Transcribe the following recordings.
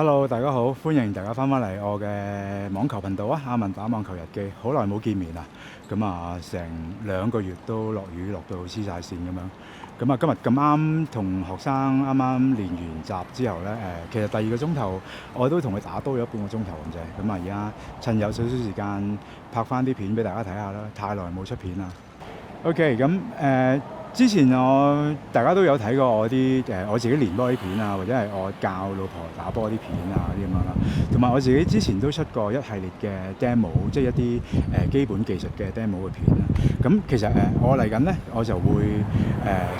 Hello，大家好，歡迎大家翻返嚟我嘅網球頻道啊！阿文打網球日記，好耐冇見面啦。咁啊，成2個月都落雨，落到黐晒線咁樣。咁啊，今日咁啱同學生啱啱練完習之後呢，其實第2個鐘頭我都同佢打多咗半個鐘頭咁啫。咁啊，而家趁有少少時間拍翻啲片俾大家睇下啦。太耐冇出片啦。OK，咁之前大家都有睇過我啲我自己練波啲片啊，或者係我教老婆打波啲片啊啲咁樣啦。同埋我自己之前都出過一系列嘅 demo， 即係一啲基本技術嘅 demo 嘅片啦。咁其實我嚟緊呢，我就會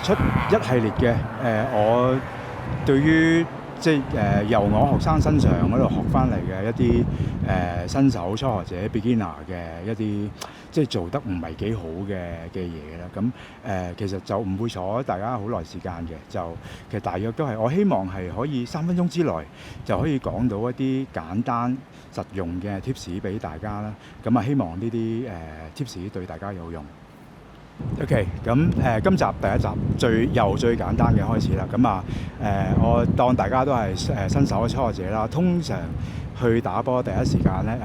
出一系列嘅我對於即係由我學生身上嗰度學翻嚟嘅一啲新手初學者 beginner 嘅一啲即係做得唔係幾好嘅嘢啦。咁其實就唔會阻大家好耐時間嘅，就其實大約都係我希望係可以3分鐘之內就可以講到一啲簡單實用嘅 tips 俾大家啦。咁啊，希望呢啲tips 對大家有用。OK，咁今集第一集最簡單嘅開始啦。咁啊我當大家都係新手嘅初學者啦。通常去打波第一時間咧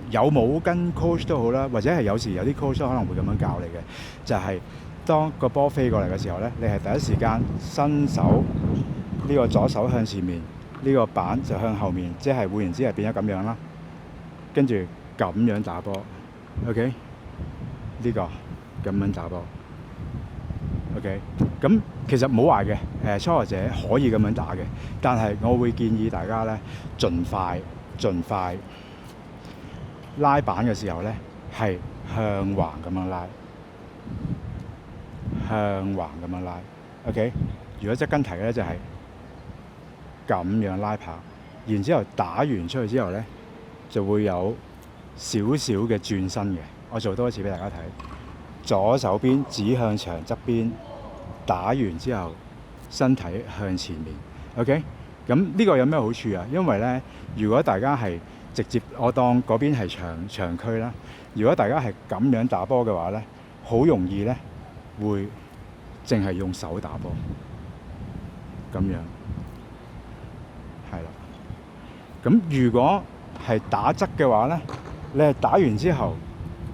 有冇跟 coach 都好啦，或者係有時有啲 coach 可能會咁樣教你嘅，就係當個波飛過嚟嘅時候咧，你係第一時間伸手呢個左手向前面，呢個板就向後面，即係換言之係變咗咁樣啦。跟住咁樣打波 ，OK， 呢個咁樣打波 ，OK。咁其實冇壞嘅，初學者可以咁樣打嘅，但係我會建議大家咧，盡快拉板嘅時候咧，係向橫咁樣拉，向橫咁樣拉 ，OK。如果側跟提咧就係咁樣拉拍，然之後打完出去之後咧，就會有少少嘅轉身嘅。我做多一次俾大家睇，左手邊指向牆側邊，打完之後身體向前面 ，OK。咁呢個有咩好處啊？因為咧，如果大家係直接我當嗰邊係長區啦，如果大家係咁樣打波嘅話咧，好容易咧會淨係用手打波，咁樣係啦。咁如果係打側嘅話咧，你係打完之後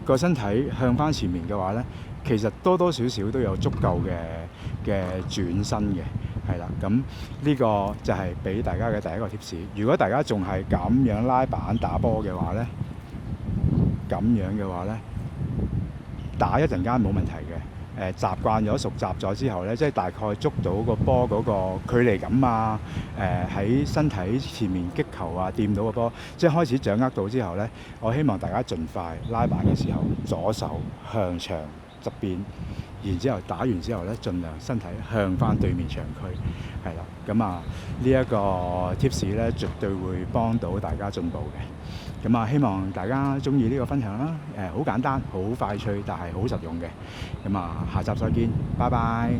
個身體向翻前面嘅話咧，其實多多少少都有足夠嘅轉身嘅，係啦。咁呢個就係俾大家嘅第一個 tips。如果大家仲係咁樣拉板打波嘅話咧，咁樣嘅話咧，打一陣間冇問題嘅。習慣咗、熟習咗之後咧，即係大概捉到個波嗰個距離感啊，喺身體前面擊球啊，掂到個波，即係開始掌握到之後咧，我希望大家盡快拉板嘅時候，左手向牆側邊，然之後打完之後咧，盡量身體向翻對面牆區，係啦。咁啊，呢一個 tips 咧，絕對會幫到大家進步嘅。咁啊，希望大家中意呢個分享啦。好簡單、好快脆，但係好實用嘅。咁啊，下集再見，拜拜。